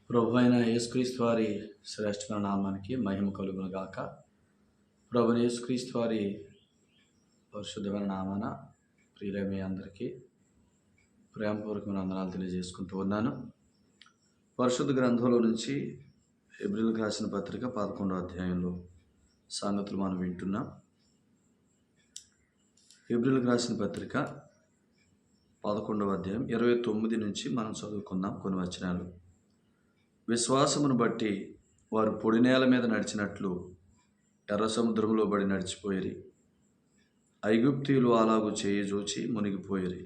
ప్రభు అయిన యేసుక్రీస్తు వారి శ్రేష్టమైన నామానికి మహిమ కలుగును గాక. ప్రభు యేసుక్రీస్తు వారి పరిశుద్ధమైన నామాన ప్రియులైన మీ అందరికీ ప్రేమపూర్వకమైన వందనాలు తెలియజేసుకుంటూ ఉన్నాను. పరిశుద్ధ గ్రంథంలో నుంచి హెబ్రీయులకు రాసిన పత్రిక 11వ అధ్యాయంలో సంగతులు మనం వింటున్నాం. హెబ్రీయులకు రాసిన పత్రిక 11వ అధ్యాయం 29 నుంచి మనం చదువుకుందాం కొన్ని వచనాలు. విశ్వాసమును బట్టి వారు పొడి నేల మీద నడిచినట్లు ఎర్ర సముద్రంలో బడి నడిచిపోయిరి. ఐగుప్తీయులు అలాగూ చేయజూచి మునిగిపోయిరి.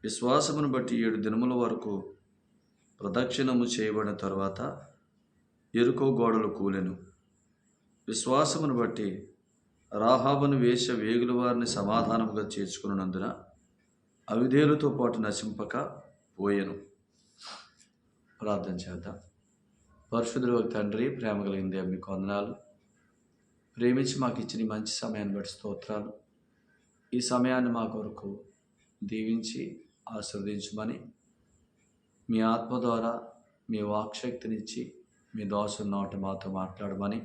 విశ్వాసమును బట్టి 7 దినముల వరకు ప్రదక్షిణము చేయబడిన తరువాత ఎరుకో గోడలు కూలెను. విశ్వాసమును బట్టి రాహాబును వేశ్య వేగుల వారిని సమాధానముగా చేర్చుకున్నందున అవిధేయులతో పాటు నశింపక పోయెను. ప్రార్థన చేద్దాం. పరిశుద్ధుడు తండ్రి, ప్రేమ కలిగిన దేవ మీకు వందనాలు. ప్రేమించి మాకు ఇచ్చిన మంచి సమయాన్ని బట్టి స్తోత్రాలు. ఈ సమయాన్ని మా కొరకు దీవించి ఆశీర్వదించమని మీ ఆత్మ ద్వారా మీ వాక్శక్తినిచ్చి మీ దోషం నోట మాతో మాట్లాడమని,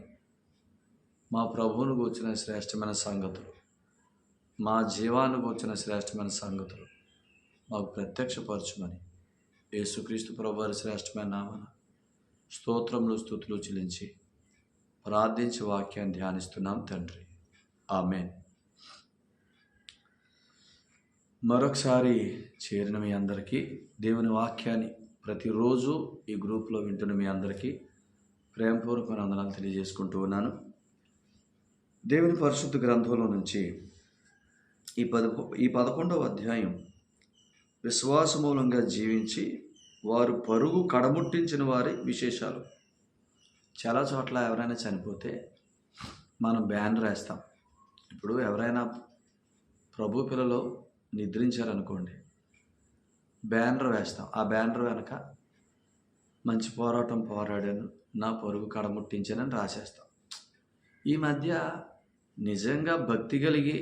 మా ప్రభువును కూర్చున్న శ్రేష్టమైన సంగతులు, మా జీవాన్ని కూర్చున్న శ్రేష్టమైన సంగతులు మాకు ప్రత్యక్షపరచమని యేసుక్రీస్తు ప్రభువారి శ్రేష్టమైన నామన స్తోత్రములు స్తుతులు చెల్లించి ప్రార్థించి వాక్యాన్ని ధ్యానిస్తున్నాం తండ్రి. ఆమేన్. మరొకసారి చేరిన మీ అందరికీ, దేవుని వాక్యాన్ని ప్రతిరోజు ఈ గ్రూప్లో వింటున్న మీ అందరికీ ప్రేమపూర్వకమైన వందనాలు తెలియజేసుకుంటూ ఉన్నాను. దేవుని పరిశుద్ధ గ్రంథంలో నుంచి ఈ 11వ అధ్యాయం విశ్వాసమూలంగా జీవించి వారు పరుగు కడముట్టించిన వారి విశేషాలు. చాలా చోట్ల ఎవరైనా చనిపోతే మనం బ్యానర్ వేస్తాం. ఇప్పుడు ఎవరైనా ప్రభు పిల్లలు నిద్రించారనుకోండి, బ్యానర్ వేస్తాం. ఆ బ్యానర్ వెనక మంచి పోరాటం పోరాడాను, నా పరుగు కడముట్టించానని రాసేస్తాం. ఈ మధ్య నిజంగా భక్తి కలిగి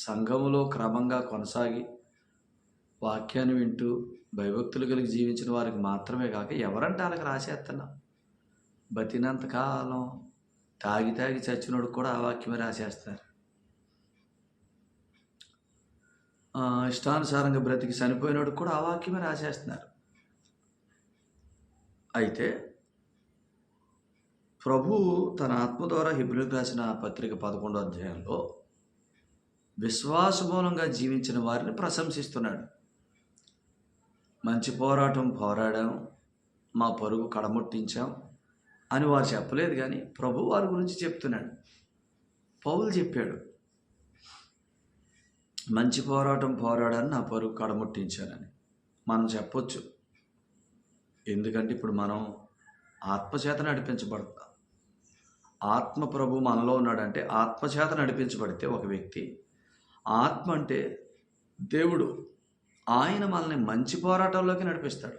సంఘములో క్రమంగా కొనసాగి వాక్యాన్ని వింటూ భయభక్తులు కలిగి జీవించిన వారికి మాత్రమే కాక ఎవరంటే వాళ్ళకి రాసేస్తున్నాం. బతినంతకాలం తాగి చచ్చినోడు కూడా ఆ వాక్యమే రాసేస్తారు. ఇష్టానుసారంగా బ్రతికి చనిపోయినోడు కూడా ఆ వాక్యమే రాసేస్తున్నారు. అయితే ప్రభువు తన ఆత్మ ద్వారా హెబ్రీయులకు రాసిన పత్రిక 11వ అధ్యాయంలో విశ్వాసమూలంగా జీవించిన వారిని ప్రశంసిస్తున్నాడు. మంచి పోరాటం పోరాడాం, మా పరుగు కడముట్టించాం అని వారు చెప్పలేదు, కానీ ప్రభు వారి గురించి చెప్తున్నాడు. పౌలు చెప్పాడు, మంచి పోరాటం పోరాడాను, నా పరుగు కడముట్టించానని మనం చెప్పొచ్చు. ఎందుకంటే ఇప్పుడు మనం ఆత్మచేత నడిపించబడతాం. ఆత్మ ప్రభు మనలో ఉన్నాడంటే ఆత్మచేత నడిపించబడితే ఒక వ్యక్తి, ఆత్మ అంటే దేవుడు, ఆయన మనల్ని మంచి పోరాటంలోకి నడిపిస్తాడు.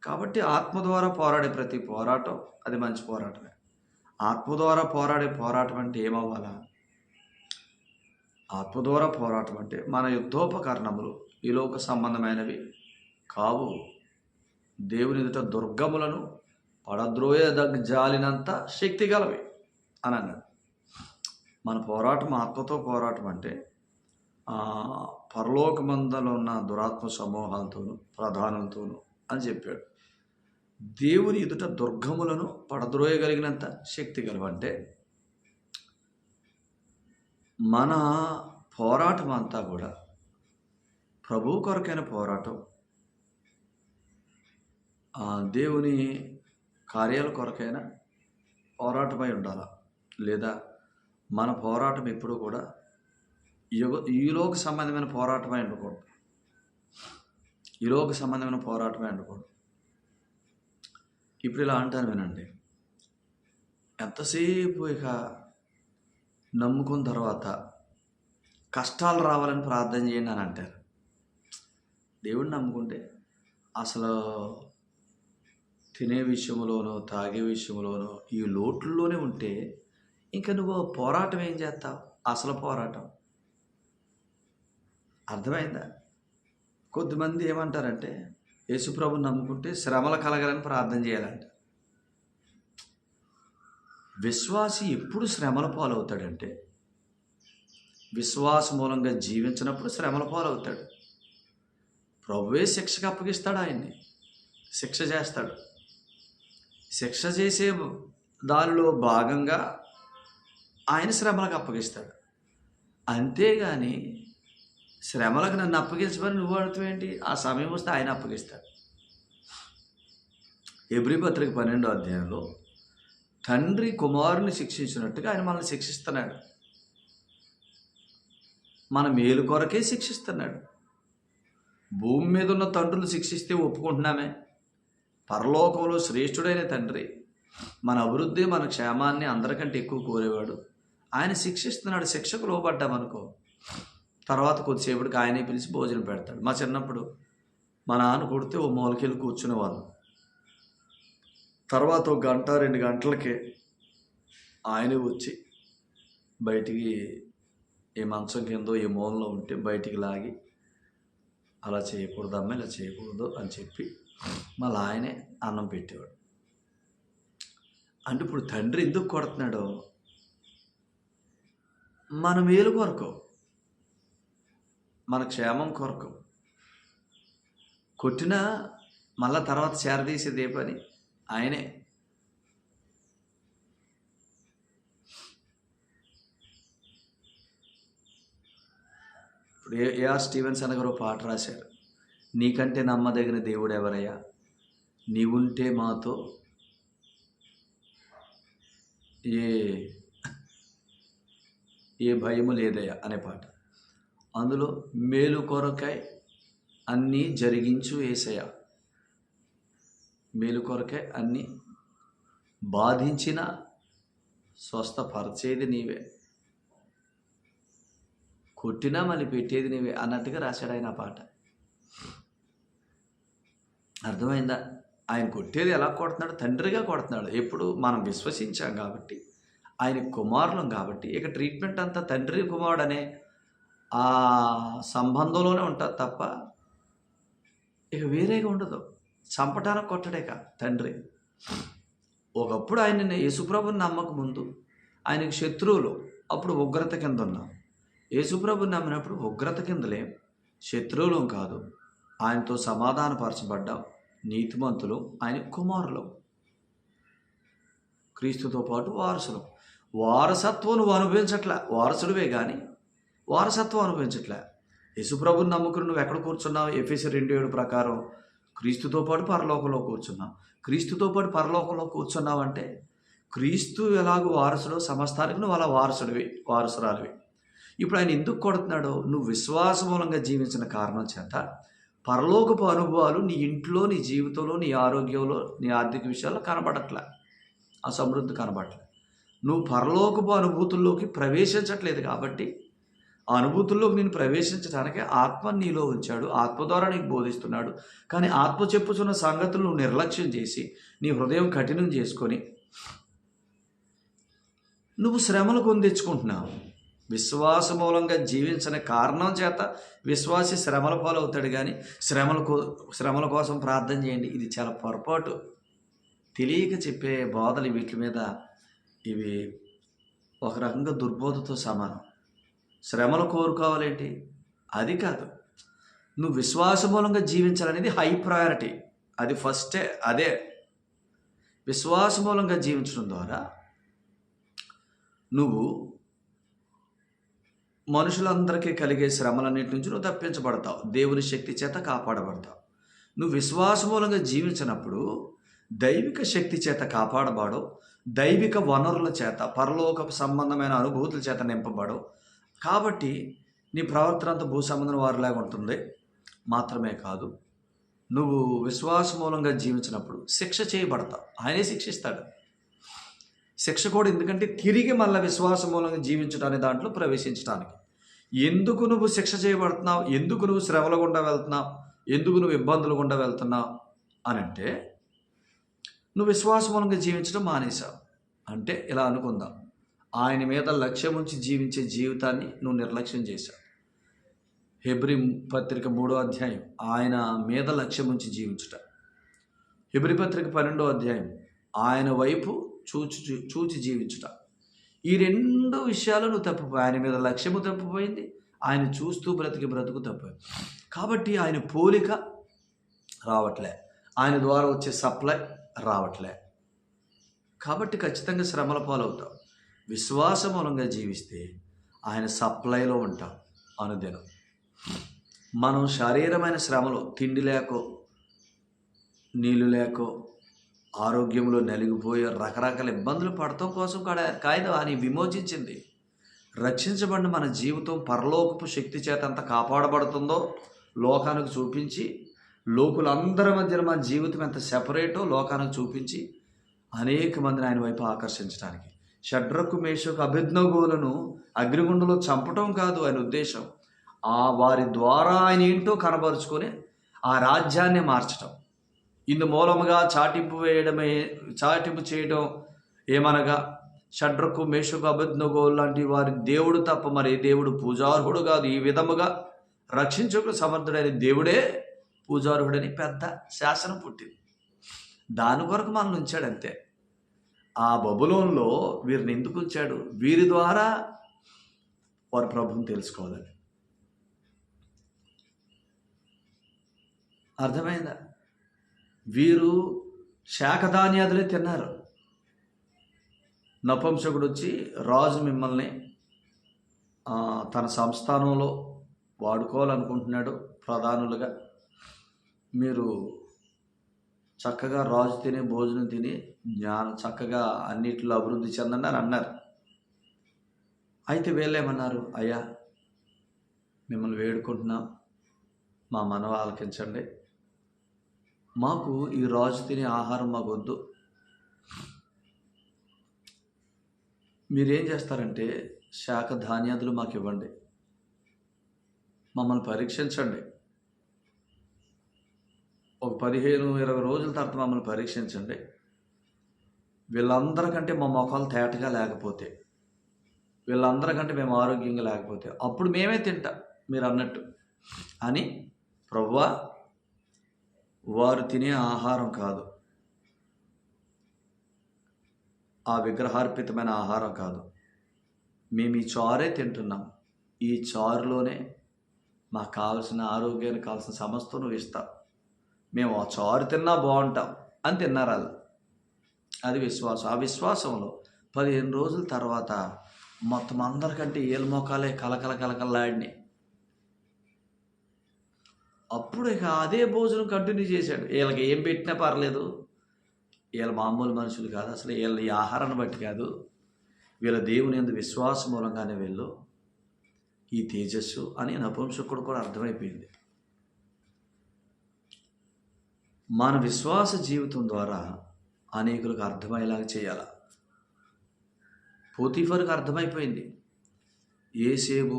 కాబట్టి ఆత్మ ద్వారా పోరాడే ప్రతి పోరాటం అది మంచి పోరాటమే. ఆత్మ ద్వారా పోరాడే పోరాటం అంటే ఏమవ్వాలా? ఆత్మ ద్వారా పోరాటం అంటే మన యుద్ధోపకరణములు ఈ లోక సంబంధమైనవి కావు, దేవుని ఎదుట దుర్గములను జాలినంత శక్తి గలవి అని అన్నాడు. మన పోరాటం ఆత్మతో పోరాటం అంటే పరలోకమందలో ఉన్న దురాత్మ సమూహాలతోనూ ప్రధానులతోనూ అని చెప్పాడు. దేవుని ఎదుట దుర్గములను పడద్రోయగలిగినంత శక్తి గలవంటే మన పోరాటం అంతా కూడా ప్రభువు కొరకైన పోరాటం, దేవుని కార్యాల కొరకైన పోరాటమై ఉండాలి. లేదా మన పోరాటం ఎప్పుడూ కూడా ఈలోక సంబంధమైన పోరాటమై ఉండకూడదు. ఈలోక సంబంధమైన పోరాటమే ఉండకూడదు. ఇప్పుడు ఇలా అంటాను వినండి, ఎంతసేపు ఇక నమ్ముకున్న తర్వాత కష్టాలు రావాలని ప్రార్థన చేయండి అని అంటారు. దేవుడిని నమ్ముకుంటే అసలు తినే విషయంలోనో తాగే విషయంలోనో ఈ లోట్లలోనే ఉంటే ఇంకా నువ్వు పోరాటం ఏం చేస్తావు? అసలు పోరాటం అర్థమైందా? కొద్దిమంది ఏమంటారంటే యేసుప్రభుని నమ్ముకుంటే శ్రమలు కలగాలని ప్రార్థన చేయాలంట. విశ్వాసి ఎప్పుడు శ్రమల పాలవుతాడంటే విశ్వాస మూలంగా జీవించినప్పుడు శ్రమల పాలవుతాడు. ప్రభువే శిక్షకు అప్పగిస్తాడు, ఆయన్ని శిక్ష చేస్తాడు. శిక్ష చేసే దానిలో భాగంగా ఆయన శ్రమలకు అప్పగిస్తాడు. అంతేగాని శ్రమలకు నన్ను అప్పగించమని నువ్వు అడుగుతావేంటి? ఆ సమయం వస్తే ఆయన అప్పగిస్తాడు. హెబ్రీ పత్రిక 12వ అధ్యాయంలో తండ్రి కుమారుని శిక్షించినట్టుగా ఆయన మనల్ని శిక్షిస్తున్నాడు. మన మేలు కొరకే శిక్షిస్తున్నాడు. భూమి మీద ఉన్న తండ్రులు శిక్షిస్తే ఒప్పుకుంటున్నామే. పరలోకంలో శ్రేష్ఠుడైన తండ్రి మన అభివృద్ధి, మన క్షేమాన్ని అందరికంటే ఎక్కువ కోరేవాడు. ఆయన శిక్షిస్తున్నాడు. శిక్షకు లోబడ్డామనుకో, తర్వాత కొద్దిసేపటికి ఆయనే పిలిచి భోజనం పెడతాడు. మా చిన్నప్పుడు మా నాన్న కొడితే ఓ మూలకెళ్ళి కూర్చునేవాళ్ళం. తర్వాత 1 గంట 2 గంటలకే ఆయనే వచ్చి బయటికి ఏ మంచం కిందో ఏ మూలలో ఉంటే బయటికి లాగి అలా చేయకూడదమ్మా, ఇలా చేయకూడదు అని చెప్పి మళ్ళీ ఆయనే అన్నం పెట్టేవాడు. అంటే ఇప్పుడు తండ్రి ఎందుకు కొడుతున్నాడో మన మేలు కొరకు, మన క్షేమం కొరకు. కొట్టినా మళ్ళా తర్వాత చేరదీసేది ఏ పని? ఆయనే. ఇప్పుడు ఏఆర్ స్టీవెన్సన్ గారు పాట రాశారు. నీకంటే నమ్మదగిన దేవుడు ఎవరయ్యా, నీవుంటే మాతో ఏ భయము లేదయ్యా అనే పాట. అందులో మేలు కొరకై అన్నీ జరిగించు యేసయ్యా, మేలు కొరకై అన్నీ బాధించిన స్వస్థపరిచేది నీవే, కొట్టినా మళ్ళీ పెట్టేది నీవే అన్నట్టుగా రాశాడు ఆయన ఆ పాట. అర్థమైందా? ఆయన కొట్టేది ఎలా కొడుతున్నాడు? తండ్రిగా కొడుతున్నాడు. ఎప్పుడు మనం విశ్వసించాం కాబట్టి, ఆయన కుమారులం కాబట్టి, ఇక ట్రీట్మెంట్ అంతా తండ్రి కుమారుడు అనే ఆ సంబంధంలోనే ఉంటుంది తప్ప ఇక వేరేగా ఉండదు. చంపటానికి కొట్టడేక తండ్రి. ఒకప్పుడు ఆయన యేసుప్రభుని నమ్మక ముందు ఆయనకు శత్రువులు, అప్పుడు ఉగ్రత కింద ఉన్నాం. యేసుప్రభుని నమ్మినప్పుడు ఉగ్రత కిందలే, శత్రువులం కాదు. ఆయనతో సమాధానపరచబడ్డాం, నీతిమంతులు, ఆయన కుమారులు, క్రీస్తుతో పాటు వారసులు. వారసత్వం నువ్వు అనుభవించట్లే, వారసుడివే కానీ వారసత్వం అనుభవించట్లే. యేసుప్రభుని నమ్ముకుని నువ్వు ఎక్కడ కూర్చున్నావు? ఎఫెసీ 2:7 ప్రకారం క్రీస్తుతో పాటు పరలోకంలో కూర్చున్నావు. క్రీస్తుతో పాటు పరలోకంలో కూర్చున్నావు అంటే క్రీస్తు ఎలాగో వారసుడు, సమస్తానికి నువ్వు అలా వారసుడివి, వారసురాలివి. ఇప్పుడు ఆయన ఎందుకు కొడుతున్నాడో, నువ్వు విశ్వాస మూలంగా జీవించిన కారణం చేత పరలోకపు అనుభవాలు నీ ఇంట్లో, నీ జీవితంలో, నీ ఆరోగ్యంలో, నీ ఆర్థిక విషయాల్లో కనబడట్లే, ఆ సమృద్ధి కనబడట్లే. నువ్వు పరలోకపు అనుభూతుల్లోకి ప్రవేశించట్లేదు కాబట్టి ఆ అనుభూతుల్లోకి నేను ప్రవేశించడానికే ఆత్మ నీలో ఉంచాడు, ఆత్మ ద్వారా నీకు బోధిస్తున్నాడు. కానీ ఆత్మ చెప్పుచున్న సంగతులు నువ్వు నిర్లక్ష్యం చేసి నీ హృదయం కఠినం చేసుకొని నువ్వు శ్రమలు కొని తెచ్చుకుంటున్నావు. విశ్వాస మూలంగా జీవించిన కారణం చేత విశ్వాసి శ్రమల పాలవుతాడు. కానీ శ్రమల కోసం ప్రార్థన చేయండి, ఇది చాలా పొరపాటు. తెలియక చెప్పే బోధలు వీటి మీద ఇవి ఒక రకంగా దుర్బోధతో సమానం. శ్రమలు కోరుకోవాలేంటి? అది కాదు. నువ్వు విశ్వాస మూలంగా జీవించాలనేది హై ప్రయారిటీ, అది ఫస్టే. అదే విశ్వాస మూలంగా జీవించడం ద్వారా నువ్వు మనుషులందరికీ కలిగే శ్రమలన్నిటి నుంచి నువ్వు తప్పించబడతావు, దేవుని శక్తి చేత కాపాడబడతావు. నువ్వు విశ్వాస మూలంగా జీవించినప్పుడు దైవిక శక్తి చేత కాపాడబడవు, దైవిక వనరుల చేత, పరలోక సంబంధమైన అనుభూతుల చేత నింపబడవు. కాబట్టి నీ ప్రవర్తన అంతా భూ సంబంధం వారిలాగా ఉంటుంది. మాత్రమే కాదు, నువ్వు విశ్వాస మూలంగా జీవించినప్పుడు శిక్ష చేయబడతావు, ఆయనే శిక్షిస్తాడు. శిక్ష కూడా ఎందుకంటే తిరిగి మళ్ళీ విశ్వాస మూలంగా జీవించడానికి, దాంట్లో ప్రవేశించడానికి. ఎందుకు నువ్వు శిక్ష చేయబడుతున్నావు, ఎందుకు నువ్వు శ్రమల గుండా వెళ్తున్నావు, ఎందుకు నువ్వు ఇబ్బందులు గుండా వెళ్తున్నావు అని అంటే నువ్వు విశ్వాస మూలంగా జీవించడం మానేశావు. అంటే ఇలా అనుకుందాం, ఆయన మీద లక్ష్యం ఉంచి జీవించే జీవితాన్ని నువ్వు నిర్లక్ష్యం చేశావు. హెబ్రీ పత్రిక 3వ అధ్యాయం, ఆయన మీద లక్ష్యం ఉంచి జీవించుట. హెబ్రీ పత్రిక 12వ అధ్యాయం, ఆయన వైపు చూచి జీవించుట. ఈ 2 విషయాలు నువ్వు తప్పిపోయి, ఆయన మీద లక్ష్యము తప్పిపోయింది, ఆయన చూస్తూ బ్రతుకు తప్పిపోయింది. కాబట్టి ఆయన పోలిక రావట్లే, ఆయన ద్వారా వచ్చే సప్లై రావట్లే. కాబట్టి ఖచ్చితంగా శ్రమల పాలవుతాం. విశ్వాస మూలంగా జీవిస్తే ఆయన సప్లైలో ఉంటాం అనుదినం. మనం శారీరమైన శ్రమలో, తిండి లేకో, నీళ్ళు లేకో, ఆరోగ్యంలో నలిగిపోయి రకరకాల ఇబ్బందులు పడటం కోసం కాయద అని విమోచించింది. రక్షించబడిన మన జీవితం పరలోకపు శక్తి చేత ఎంత కాపాడబడుతుందో లోకానికి చూపించి, లోకులందరి మధ్యన మన జీవితం ఎంత సెపరేటో లోకానికి చూపించి అనేక మందిని ఆయన వైపు ఆకర్షించడానికి. షడ్రకు, మేషకు, అబేద్నెగోలను అగ్నిగుండంలో చంపటం కాదు ఆయన ఉద్దేశం, వారి ద్వారా ఆయన ఏంటో కనబరుచుకొని ఆ రాజ్యాన్ని మార్చటం. ఇందు మూలముగా చాటింపు చేయడం ఏమనగా, షడ్రకు, మేషకు, అబేద్నెగోలు లాంటి వారి దేవుడు తప్ప మరి దేవుడు పూజార్హుడు కాదు, ఈ విధముగా రక్షించుకు సమర్థుడైన దేవుడే పూజార్హుడని పెద్ద శాసనం పుట్టింది. దాని కొరకు మనం ఉంచాడు అంతే. ఆ బబులోన్లో వీరిని ఎందుకు ఉంచాడు? వీరి ద్వారా వారి ప్రభువుని తెలుసుకోవాలని. అర్థమైందా? వీరు శాఖధాన్యాదులే తిన్నారు. నపుంసకుడు వచ్చి, రాజు మిమ్మల్ని తన సంస్థానంలో వాడుకోవాలనుకుంటున్నాడు ప్రధానులుగా, మీరు చక్కగా రాజు తినే భోజనం తిని చక్కగా అన్నిట్లో అభివృద్ధి చెందండి అని అన్నారు. అయితే వీళ్ళేమన్నారు, అయ్యా మిమ్మల్ని వేడుకుంటున్నాం, మా మనవి ఆలకించండి, మాకు ఈ రాజు తినే ఆహారం మాకు వద్దు, మీరేం చేస్తారంటే శాఖ ధాన్యాదులు మాకు ఇవ్వండి, మమ్మల్ని పరీక్షించండి, ఒక 15-20 రోజుల తర్వాత మమ్మల్ని పరీక్షించండి, వీళ్ళందరికంటే మా మొఖాలు తేటగా లేకపోతే, వీళ్ళందరికంటే మేము ఆరోగ్యంగా లేకపోతే అప్పుడు మేమే తింటాం మీరు అన్నట్టు అని. ప్రభువా, వారు తినే ఆహారం కాదు, ఆ విగ్రహార్పితమైన ఆహారం కాదు, మేము ఈ చారే తింటున్నాం, ఈ చారులోనే మాకు కావాల్సిన ఆరోగ్యానికి కావాల్సిన సమస్తం నువ్వు ఇస్తావు, మేము ఆ చారు తిన్నా బాగుంటాం అని తిన్నారు వాళ్ళు. అది విశ్వాసం. ఆ విశ్వాసంలో 15 రోజుల తర్వాత మొత్తం అందరికంటే ఏళ్ళ మొఖాలే కలకలలాడినాయి. అప్పుడు ఇక అదే భోజనం కంటిన్యూ చేశాడు. వీళ్ళకి ఏం పెట్టినా పర్లేదు, వీళ్ళ మామూలు మనుషులు కాదు, అసలు వీళ్ళ ఈ ఆహారాన్ని బట్టి కాదు, వీళ్ళ దేవుని యందు విశ్వాసం మూలంగానే వీళ్ళు ఈ తేజస్సు అని నపుంసకుడు కూడా అర్థమైపోయింది. మన విశ్వాస జీవితం ద్వారా అనేకులకు అర్థమయ్యేలాగా చేయాలి. పోతీఫరుకు అర్థమైపోయింది, యోసేపు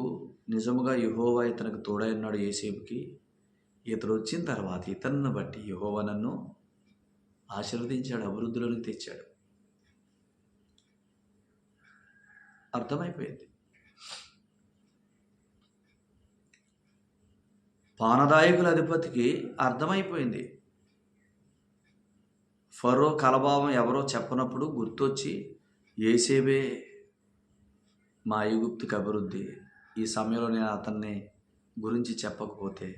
నిజముగా యెహోవా ఇతనికి తోడై ఉన్నాడు. యోసేపుకి ఇతడు వచ్చిన తర్వాత ఇతన్ని బట్టి యెహోవా నన్ను ఆశీర్వదించాడు, అభివృద్ధిలోనికి తెచ్చాడు. అర్థమైపోయింది. పానదాయకుల అధిపతికి అర్థమైపోయింది. ఫరో కలభావం ఎవరో చెప్పనప్పుడు గుర్తొచ్చి, యోసేపే మా ఐగుప్తుకి అభివృద్ధి, ఈ సమయంలో నేను అతన్ని గురించి చెప్పకపోతే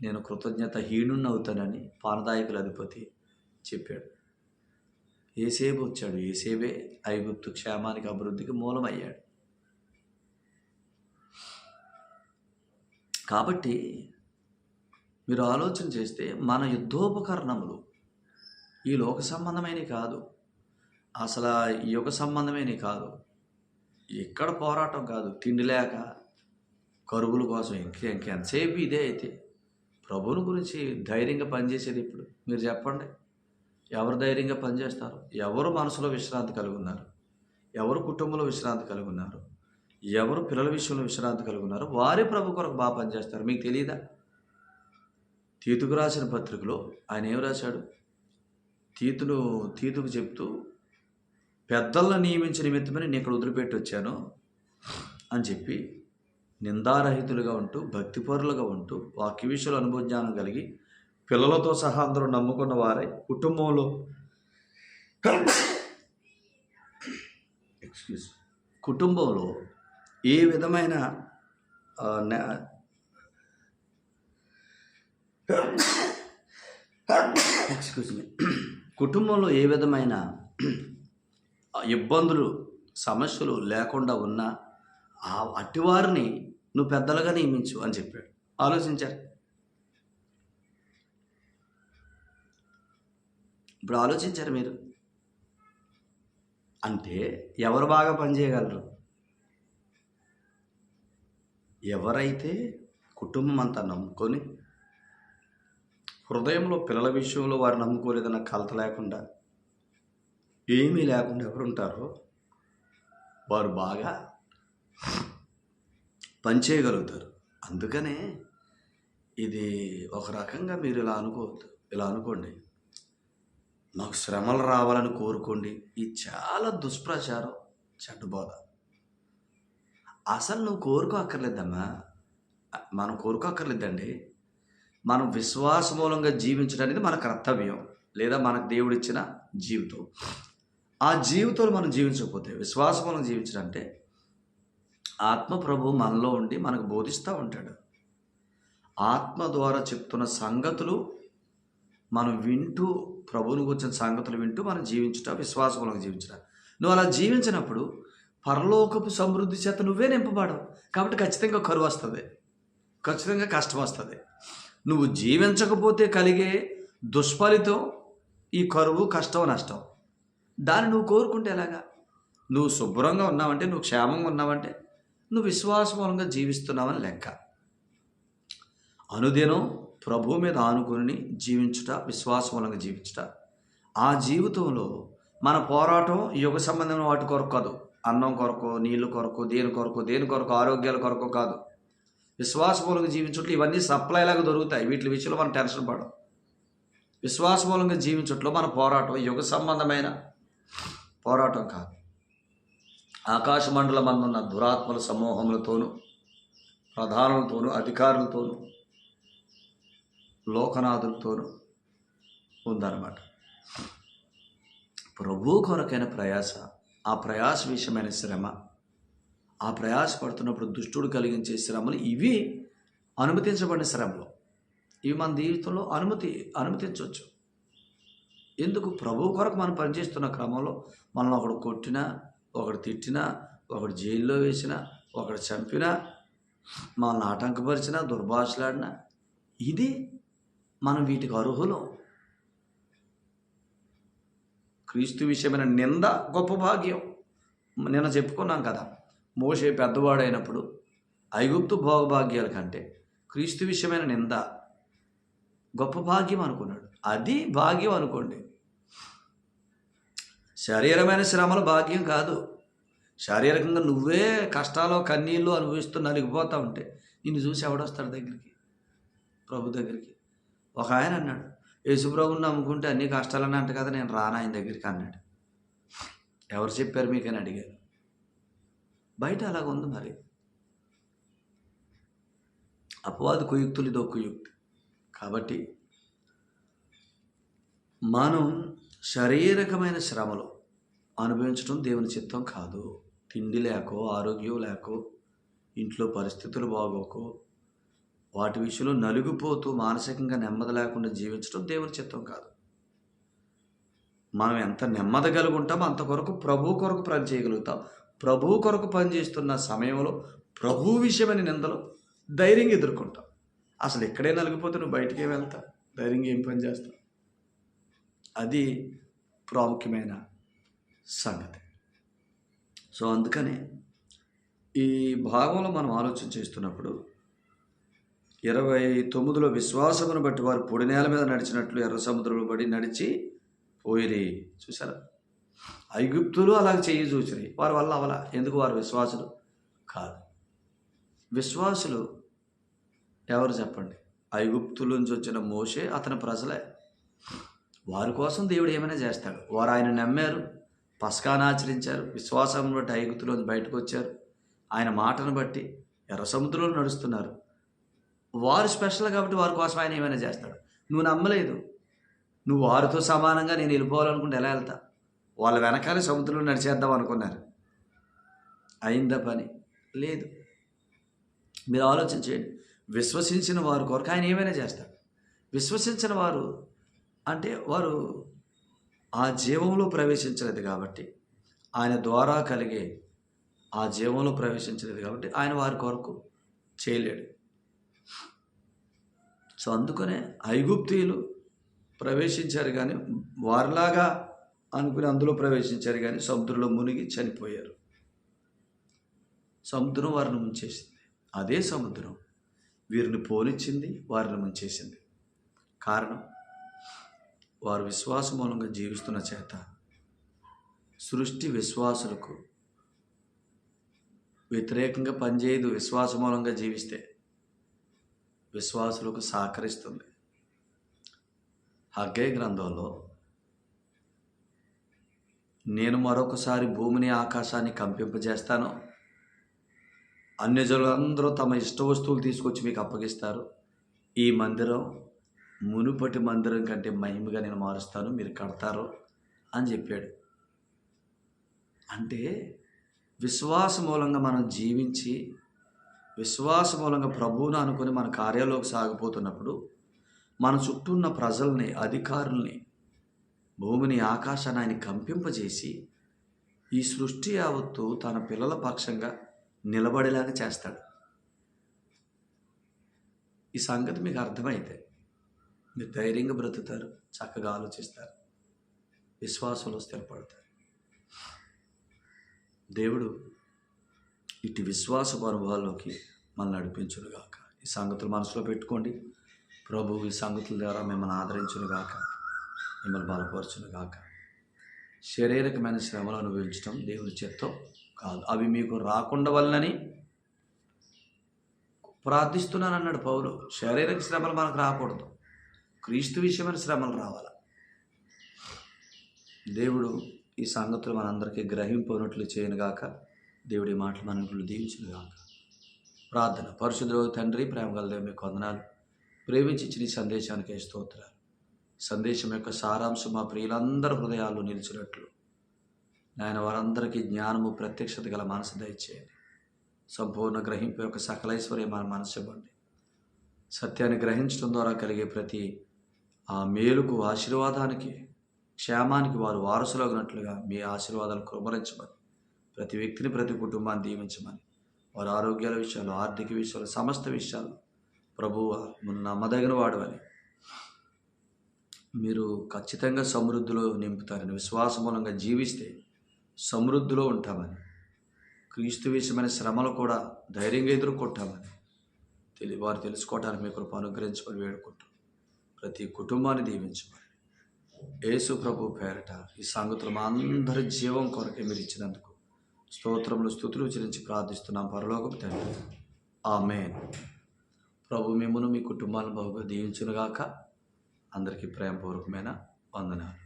నేను కృతజ్ఞతాహీనుణ్ణి అవుతానని పానదాయకుల అధిపతి చెప్పాడు. యోసేపు వచ్చాడు, యోసేపే ఐగుప్తు క్షేమానికి అభివృద్ధికి మూలమయ్యాడు. కాబట్టి మీరు ఆలోచన చేస్తే మన యుద్ధోపకరణములు ఈ లోక సంబంధమైనవి కాదు, అసలు ఈ యుగ సంబంధమైనవి కాదు. ఎక్కడ పోరాటం కాదు, తిండి లేక కరువుల కోసం ఇంకెంతసేపు ఇదే. అయితే ప్రభువుని గురించి ధైర్యంగా పనిచేసేది ఇప్పుడు మీరు చెప్పండి. ఎవరు ధైర్యంగా పనిచేస్తారు? ఎవరు మనసులో విశ్రాంతి కలిగి ఉన్నారు, ఎవరు కుటుంబంలో విశ్రాంతి కలిగి ఉన్నారు, ఎవరు పిల్లల విషయంలో విశ్రాంతి కలిగి ఉన్నారు, వారే ప్రభు కొరకు బాగా పనిచేస్తారు. మీకు తెలియదా? తీతుకు రాసిన పత్రికలో ఆయన ఏం రాశాడు? తీతుకు చెప్తూ, పెద్దలను నియమించిన నిమిత్తమని నేను ఇక్కడ వదిలిపెట్టి వచ్చాను అని చెప్పి, నిందారహితులుగా ఉంటూ భక్తిపరులుగా ఉంటూ వాక్య విషయంలో అనుభవజ్ఞానం కలిగి పిల్లలతో సహా అందరూ నమ్ముకున్న వారై కుటుంబంలో ఏ విధమైన కుటుంబంలో ఏ విధమైన ఇబ్బందులు సమస్యలు లేకుండా ఉన్నా అట్టివారిని నువ్వు పెద్దలుగా నియమించు అని చెప్పాడు. ఆలోచించారు. ఇప్పుడు ఆలోచించారు మీరు. అంటే ఎవరు బాగా పనిచేయగలరు? ఎవరైతే కుటుంబం అంతా నమ్ముకొని హృదయంలో పిల్లల విషయంలో వారు నమ్ముకోలేదన్న కలత లేకుండా ఏమీ లేకుండా ఎవరుంటారో వారు బాగా పనిచేయగలుగుతారు. అందుకనే ఇది ఒక రకంగా మీరు ఇలా అనుకోవద్దు. ఇలా అనుకోండి, నాకు శ్రమలు రావాలని కోరుకోండి. ఇది చాలా దుష్ప్రచారం, చెడ్డబోధ. అసలు నువ్వు కోరుకోక్కర్లేదమ్మా, మనం కోరుకోక్కర్లేదండి. మనం విశ్వాస మూలంగా జీవించడం అనేది మన కర్తవ్యం, లేదా మనకు దేవుడిచ్చిన జీవితం. ఆ జీవితంలో మనం జీవించకపోతే, విశ్వాస మూలంగా జీవించడం అంటే ఆత్మ ప్రభు మనలో ఉండి మనకు బోధిస్తూ ఉంటాడు. ఆత్మ ద్వారా చెప్తున్న సంగతులు మనం వింటూ, ప్రభువుని గురించిన సంగతులు వింటూ మనం జీవించుట విశ్వాస మూలంగా జీవించడం. నువ్వు అలా జీవించినప్పుడు పరలోకపు సమృద్ధి చేత నువ్వే నింపబడవు. కాబట్టి ఖచ్చితంగా కరువు వస్తుంది, ఖచ్చితంగా కష్టం వస్తుంది. నువ్వు జీవించకపోతే కలిగే దుష్ఫలితం ఈ కరువు, కష్టం, నష్టం. దాన్ని నువ్వు కోరుకుంటే ఎలాగా? నువ్వు శుభ్రంగా ఉన్నావంటే, నువ్వు క్షేమంగా ఉన్నావంటే నువ్వు విశ్వాసమూలంగా జీవిస్తున్నావని లెక్క. అనుదినం ప్రభు మీద ఆనుకుని జీవించుట, విశ్వాసమూలంగా జీవించుట. ఆ జీవితంలో మన పోరాటం యుగ సంబంధమైన వాటి కొరకు కాదు. అన్నం కొరకు, నీళ్ళు కొరకు, దేని కొరకు, ఆరోగ్యాల కొరకు కాదు. విశ్వాసమూలంగా జీవించుట్లో ఇవన్నీ సప్లైలాగా దొరుకుతాయి. వీటి విషయంలో మనం టెన్షన్ పడం. విశ్వాసమూలంగా జీవించుట్లో మన పోరాటం యుగ సంబంధమైన పోరాటం కాదు. ఆకాశ మండలం అందున్న దురాత్మల సమూహములతోనూ, ప్రధానులతోనూ, అధికారులతోనూ, లోకనాథులతోనూ ఉందన్నమాట. ప్రభు కొరకైన ప్రయాస, ఆ ప్రయాస విషయమైన శ్రమ, ఆ ప్రయాస పడుతున్నప్పుడు దుష్టుడు కలిగించే శ్రమలు, ఇవి అనుమతించబడిన శ్రమలు. ఇవి మన జీవితంలో అనుమతించవచ్చు. ఎందుకు? ప్రభు కొరకు మనం పనిచేస్తున్న క్రమంలో మనల్ని ఒకడు కొట్టినా, ఒకడు తిట్టినా, ఒకడు జైల్లో వేసినా, ఒకడు చంపినా, మనల్ని ఆటంకపరిచినా, దుర్భాషలాడినా, ఇది మనం వీటికి అర్హులం. క్రీస్తు విషయమైన నింద గొప్ప భాగ్యం. నిన్న చెప్పుకున్నాం కదా, మోషే పెద్దవాడైనప్పుడు ఐగుప్తు భోగభాగ్యాల కంటే క్రీస్తు విషయమైన నింద గొప్ప భాగ్యం అనుకున్నాడు. అది భాగ్యం అనుకోండి. శారీరమైన శ్రమల భాగ్యం కాదు. శారీరకంగా నువ్వే కష్టాలు, కన్నీళ్ళు అనుభవిస్తూ నలిగిపోతూ ఉంటే నిన్ను చూసి ఎవడొస్తాడు దగ్గరికి? ప్రభు దగ్గరికి. ఒక ఆయన అన్నాడు, యేసుప్రభుని నమ్ముకుంటే అన్ని కష్టాలని అంట కదా, నేను రాను ఆయన దగ్గరికి అన్నాడు. ఎవరు చెప్పారు మీకని అడిగారు. బయట అలాగ ఉంది. మరి అపవాది కుయుక్తులు, ఇదో కుయుక్తి. కాబట్టి మనం శారీరకమైన శ్రమలు అనుభవించడం దేవుని చిత్తం కాదు. తిండి లేకో, ఆరోగ్యం లేకో, ఇంట్లో పరిస్థితులు బాగోకో, వాటి విషయంలో నలిగిపోతూ మానసికంగా నెమ్మది లేకుండా జీవించడం దేవుని చిత్తం కాదు. మనం ఎంత నెమ్మది కలిగి ఉంటామో అంత కొరకు ప్రభు కొరకు పని చేయగలుగుతాం. ప్రభు కొరకు పనిచేస్తున్న సమయంలో ప్రభు విషయమైన నిందలు ధైర్యంగా ఎదుర్కొంటాం. అసలు ఎక్కడే నలిగిపోతే నువ్వు బయటికి వెళ్తా, ధైర్యంగా ఏం పని చేస్తావు? అది ప్రాముఖ్యమైన సంగతి. సో అందుకనే ఈ భాగంలో మనం ఆలోచన చేస్తున్నప్పుడు 29లో విశ్వాసమును బట్టి వారు పొడి నేల మీద నడిచినట్లు ఎర్ర సముద్రంలో పడి నడిచి పోయిరి. చూసారా? ఐగుప్తులు అలాగ చెయ్యి చూసిరి, వారి వల్ల అవలా. ఎందుకు? వారు విశ్వాసులు కాదు. విశ్వాసులు ఎవరు చెప్పండి? ఐగుప్తుల నుంచి వచ్చిన మోషే, అతని ప్రజలే. వారి కోసం దేవుడు ఏమైనా చేస్తాడు. వారు ఆయన నమ్మారు, పస్కాను ఆచరించారు, విశ్వాసం బట్టి ఐగుప్తులోంచి బయటకు వచ్చారు. ఆయన మాటను బట్టి ఎర్ర సముద్రంలో నడుస్తున్నారు. వారు స్పెషల్ కాబట్టి వారి కోసం ఆయన ఏమైనా చేస్తాడు. నువ్వు నమ్మలేదు. నువ్వు వారితో సమానంగా నేను వెళ్ళిపోవాలనుకుంటే ఎలా వెళ్తా? వాళ్ళ వెనకాలే సముద్రంలో నడిచేద్దాం అనుకున్నారు. అయిందా పని? లేదు. మీరు ఆలోచించేయండి. విశ్వసించిన వారి కొరకు ఆయన ఏమైనా చేస్తాడు. విశ్వసించిన వారు అంటే వారు ఆ జీవంలో ప్రవేశించలేదు కాబట్టి, ఆయన ద్వారా కలిగే ఆ జీవంలో ప్రవేశించలేదు కాబట్టి ఆయన వారి కొరకు చేయలేడు. సో అందుకనే ఐగుప్తీయులు ప్రవేశించారు కానీ వారిలాగా అనుకుని అందులో ప్రవేశించారు కానీ సముద్రంలో మునిగి చనిపోయారు. సముద్రం వారిని ముంచేసింది. అదే సముద్రం వీరిని పోనిచ్చింది, వారిని ముంచేసింది. కారణం వారు విశ్వాస మూలంగా జీవిస్తున్న చేత. సృష్టి విశ్వాసులకు వ్యతిరేకంగా పనిచేయదు. విశ్వాస మూలంగా జీవిస్తే విశ్వాసులకు సహకరిస్తుంది. హగ్గై గ్రంథంలో నేను మరొకసారి భూమిని ఆకాశాన్ని కంపింపజేస్తాను, అన్యజనులందరూ తమ ఇష్ట వస్తువులు తీసుకొచ్చి మీకు అప్పగిస్తారు, ఈ మందిరం మునుపటి మందిరం కంటే మహిమగా నేను మారుస్తాను, మీరు కడతారు అని చెప్పాడు. అంటే విశ్వాస మూలంగా మనం జీవించి విశ్వాస మూలంగా ప్రభువును అనుకుని మన కార్యాల్లోకి సాగిపోతున్నప్పుడు మన చుట్టూ ఉన్న ప్రజల్ని, అధికారుల్ని, భూమిని, ఆకాశాన్ని ఆయన కంపింపజేసి ఈ సృష్టి యావత్తు తన పిల్లల పక్షంగా నిలబడేలాగా చేస్తాడు. ఈ సంగతి మీకు అర్థమైతే మీరు ధైర్యంగా బ్రతుకుతారు, చక్కగా ఆలోచిస్తారు, విశ్వాసంలో స్థిరపడతారు. దేవుడు ఇటు విశ్వాసపు అనుభవాల్లోకి మనల్ని నడిపించునుగాక. ఈ సంగతులు మనసులో పెట్టుకోండి. ప్రభు ఈ సంగతుల ద్వారా మిమ్మల్ని ఆదరించునుగాక, మిమ్మల్ని బలపరచునుగాక. శారీరకమైన శ్రమలు అనుభవించడం దేవుని చిత్తం కాదు. అవి మీకు రాకుండా వల్లనని ప్రార్థిస్తున్నాను అన్నాడు పౌలు. శారీరక శ్రమలు మనకు రాకూడదు, క్రీస్తు విషయమైన శ్రమలు రావాలి. దేవుడు ఈ సంగతులు మనందరికీ గ్రహింపునట్లు చేయనుగాక. దేవుడి మాటలు మనకు దీవించునుగాక. ప్రార్థన. పరిశుద్ధుడైన తండ్రి, ప్రేమగల దేవుని మీకు వందనాలు. ప్రేమించి ఇచ్చిన ఈ సందేశానికి స్తోత్రాలు. సందేశం యొక్క సారాంశం మా ప్రియులందరి హృదయాల్లో నిలిచినట్లు నాయన వారందరికీ జ్ఞానము, ప్రత్యక్షత గల మనసు దయచేయండి. సంపూర్ణ గ్రహింపు యొక్క సకలైశ్వర్యం మన మనసు ఇవ్వండి. సత్యాన్ని గ్రహించడం ద్వారా కలిగే ప్రతి ఆ మేలుకు, ఆశీర్వాదానికి, క్షేమానికి వారు వారసులగినట్లుగా మీ ఆశీర్వాదాలు కృమరించమని, ప్రతి వ్యక్తిని, ప్రతి కుటుంబాన్ని దీవించమని, వారి ఆరోగ్యాల విషయాలు, ఆర్థిక విషయాలు, సమస్త విషయాలు ప్రభువు నమ్మదగిన వాడవని, మీరు ఖచ్చితంగా సమృద్ధిలో నింపుతారని, విశ్వాస మూలంగా జీవిస్తే సమృద్ధిలో ఉంటామని, క్రీస్తు విషయమైన శ్రమలు కూడా ధైర్యంగా ఎదుర్కొంటామని వారు తెలుసుకోవడానికి మీ కృప అనుగ్రహించమని వేడుకుంటాం. ప్రతి కుటుంబాన్ని దీవించమని యేసు ప్రభు పేరట ఈ సంగతులు మా అందరి జీవం కొరకే మీరు ఇచ్చినందుకు స్తోత్రములు, స్తుతులు చెల్లించి ప్రార్థిస్తున్నాం పరలోకపు తండ్రి. ఆమేన్. ప్రభు మిమ్మును, మీ కుటుంబాలను బహుగా దీవించునుగాక. అందరికీ ప్రేమపూర్వకమైన వందనాలు.